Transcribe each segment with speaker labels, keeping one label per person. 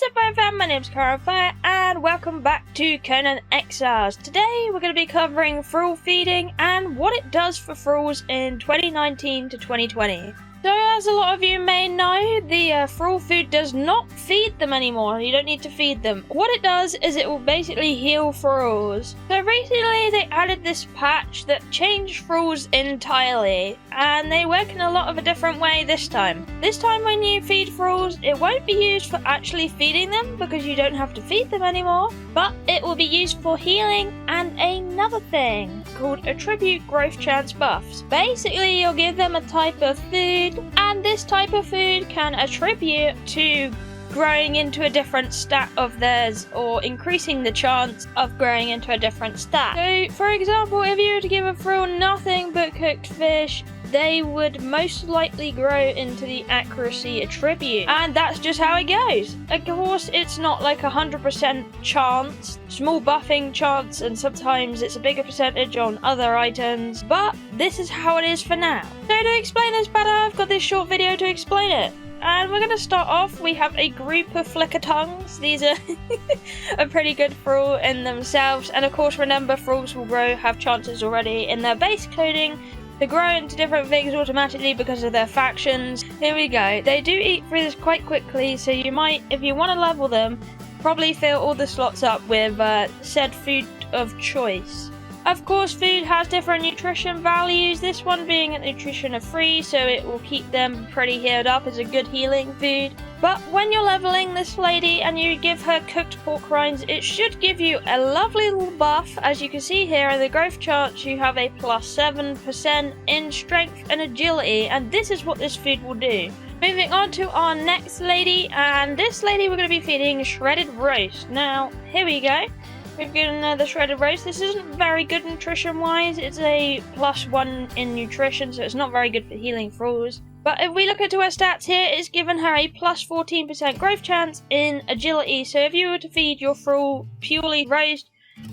Speaker 1: What's up, my fam? My name's Kiahonfire, and welcome back to Conan Exiles. Today we're going to be covering thrall feeding and what it does for thralls in 2019 to 2020. So as a lot of you may know, the thrall food does not feed them anymore. You don't need to feed them. What it does is it will basically heal thralls. So recently they added this patch that changed thralls entirely, and they work in a lot of a different way this time. This time when you feed thralls, it won't be used for actually feeding them because you don't have to feed them anymore, but it will be used for healing and another thing called attribute growth chance buffs. Basically you'll give them a type of food, and this type of food can attribute to growing into a different stat of theirs or increasing the chance of growing into a different stat. So for example, if you were to give a thrall nothing but cooked fish, they would most likely grow into the accuracy attribute, and that's just how it goes. Of course, it's not like 100% chance, small buffing chance, and sometimes it's a bigger percentage on other items, but this is how it is for now. So to explain this better, I've got this short video to explain it. And we're going to start off, we have a group of flicker tongues. These are a pretty good thrall in themselves, and of course remember, thralls will have chances already in their base coding to grow into different things automatically because of their factions. Here we go. They do eat through this quite quickly, so you might, if you want to level them, probably fill all the slots up with said food of choice. Of course, food has different nutrition values, this one being a nutrition of 3, so it will keep them pretty healed up as a good healing food. But when you're leveling this lady and you give her cooked pork rinds, it should give you a lovely little buff. As you can see here in the growth chart, you have a plus 7% in strength and agility, and this is what this food will do. Moving on to our next lady, and this lady we're going to be feeding shredded roast. Now, here we go. We've given her the shredded roast. This isn't very good nutrition wise. It's a +1 in nutrition, so it's not very good for healing thralls. But if we look into her stats here, it's given her a plus 14% growth chance in agility. So if you were to feed your thrall purely roast,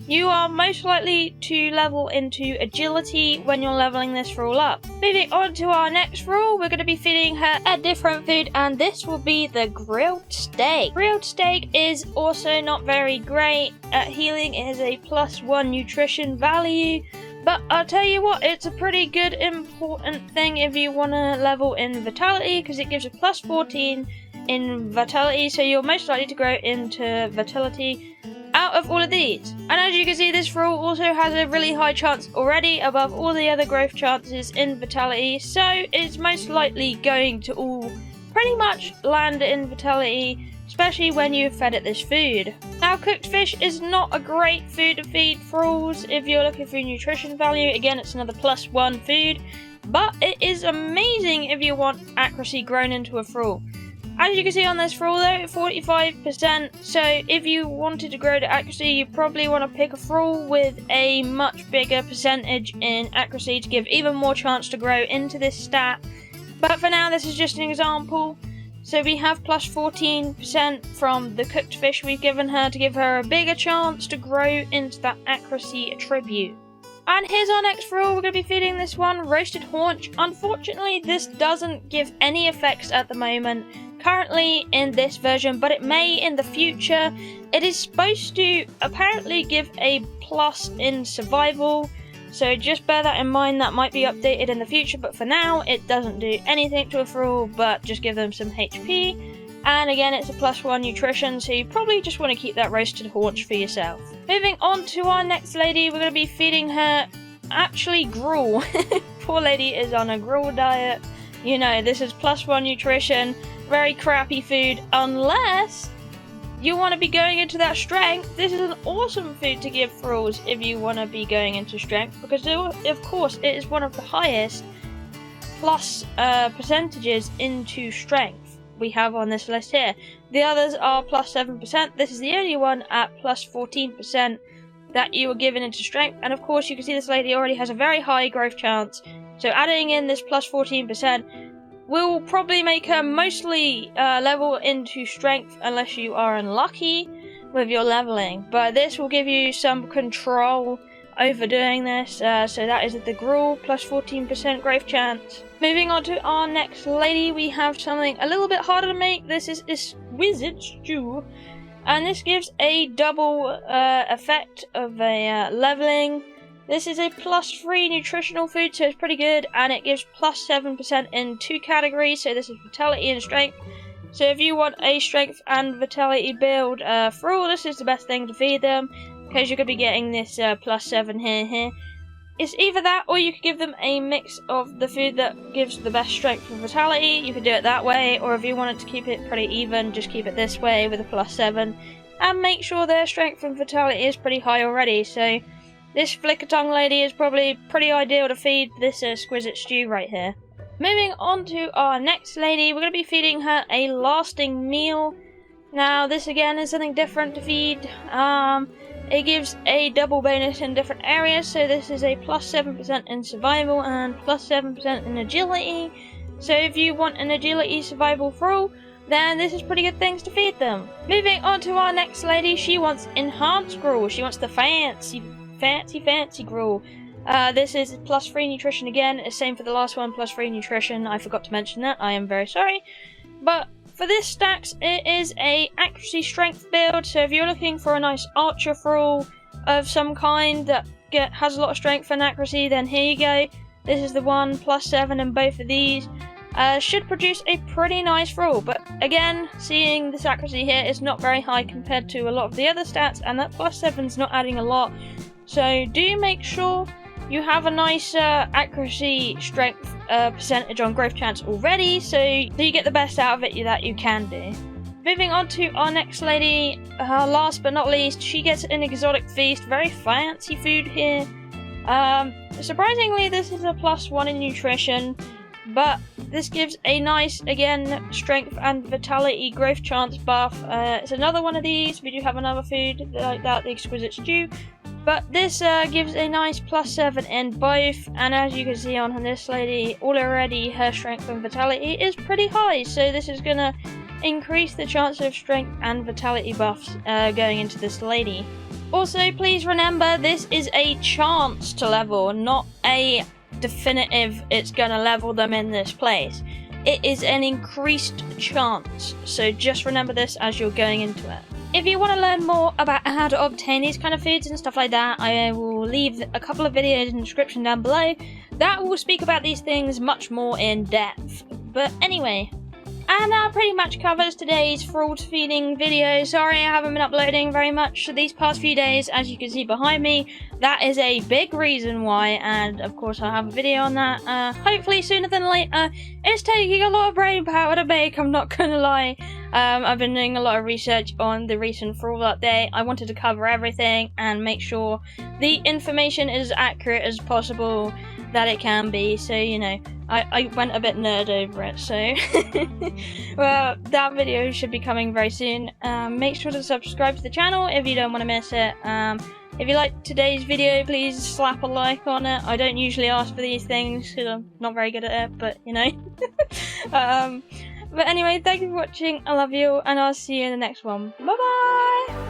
Speaker 1: you are most likely to level into agility when you're leveling this thrall up. Moving on to our next thrall, we're going to be feeding her a different food, and this will be the grilled steak. Grilled steak is also not very great at healing. It is a +1 nutrition value, but I'll tell you what, it's a pretty good important thing if you want to level in vitality, because it gives a plus 14 in vitality, so you're most likely to grow into vitality out of all of these. And as you can see, this thrall also has a really high chance already above all the other growth chances in vitality, so it's most likely going to all pretty much land in vitality, especially when you've fed it this food. Now, cooked fish is not a great food to feed thralls if you're looking for nutrition value. Again, it's another +1 food, but it is amazing if you want accuracy grown into a thrall. As you can see on this thrall though, 45%, so if you wanted to grow to accuracy, you probably want to pick a thrall with a much bigger percentage in accuracy to give even more chance to grow into this stat. But for now, this is just an example. So we have plus 14% from the cooked fish we've given her to give her a bigger chance to grow into that accuracy attribute. And here's our next thrall. We're going to be feeding this one roasted haunch. Unfortunately, this doesn't give any effects at the moment, currently in this version, but it may in the future. It is supposed to apparently give a plus in survival, so just bear that in mind. That might be updated in the future, but for now it doesn't do anything to a thrall but just give them some HP. And again, it's a +1 nutrition, so you probably just want to keep that roasted haunch for yourself. Moving on to our next lady, we're going to be feeding her actually gruel. Poor lady is on a gruel diet. You know, this is +1 nutrition, very crappy food, unless you want to be going into that strength. This is an awesome food to give thralls if you want to be going into strength, because of course it is one of the highest plus percentages into strength we have on this list here. The others are plus 7%. This is the only one at plus 14% that you were given into strength, and of course you can see this lady already has a very high growth chance, so adding in this plus 14% will probably make her mostly level into strength unless you are unlucky with your leveling, but this will give you some control over doing this, so that is the gruel, plus 14% growth chance. Moving on to our next lady, we have something a little bit harder to make. This exquisite stew. And this gives a double effect of a leveling. This is a +3 nutritional food, so it's pretty good, and it gives +7% in 2 categories, so this is vitality and strength. So if you want a strength and vitality build thrall, this is the best thing to feed them, because you're going to be getting this +7 here. It's either that, or you could give them a mix of the food that gives the best strength and vitality. You could do it that way, or if you wanted to keep it pretty even, just keep it this way with a +7, and make sure their strength and vitality is pretty high already. So this flicker tongue lady is probably pretty ideal to feed this exquisite stew right here. Moving on to our next lady, we're going to be feeding her a lasting meal. Now this again is something different to feed. It gives a double bonus in different areas, so this is a +7% in survival and +7% in agility. So if you want an agility survival thrall, then this is pretty good things to feed them. Moving on to our next lady, she wants enhanced gruel. She wants the fancy gruel. This is +3 nutrition again. It's same for the last one, +3 nutrition. I forgot to mention that. I am very sorry. But for this stacks, it is a accuracy strength build. So if you're looking for a nice archer thrall of some kind that has a lot of strength and accuracy, then here you go. This is the one, +7 in both of these. Should produce a pretty nice thrall. But again, seeing this accuracy here is not very high compared to a lot of the other stats, and that +7 is not adding a lot. So do make sure you have a nice accuracy strength percentage on growth chance already, so you get the best out of it that you can do. Moving on to our next lady, last but not least, she gets an exotic feast, very fancy food here. Surprisingly, this is a +1 in nutrition, but this gives a nice, again, strength and vitality growth chance buff. It's another one of these. We do have another food like that, the exquisite stew. But this gives a nice +7 in both, and as you can see on this lady, already her strength and vitality is pretty high, so this is going to increase the chance of strength and vitality buffs going into this lady. Also, please remember, this is a chance to level, not a definitive it's going to level them in this place. It is an increased chance, so just remember this as you're going into it. If you want to learn more about how to obtain these kind of foods and stuff like that, I will leave a couple of videos in the description down below that will speak about these things much more in depth. But anyway, and that pretty much covers today's thrall feeding video. Sorry I haven't been uploading very much these past few days, as you can see behind me. That is a big reason why, and of course I'll have a video on that hopefully sooner than later. It's taking a lot of brain power to make, I'm not gonna lie. I've been doing a lot of research on the recent thrall update. I wanted to cover everything and make sure the information is as accurate as possible that it can be, so you know, I went a bit nerd over it, so well, that video should be coming very soon. Make sure to subscribe to the channel if you don't want to miss it. If you liked today's video, please slap a like on it. I don't usually ask for these things because I'm not very good at it, but you know. But anyway, thank you for watching, I love you, and I'll see you in the next one. Bye bye!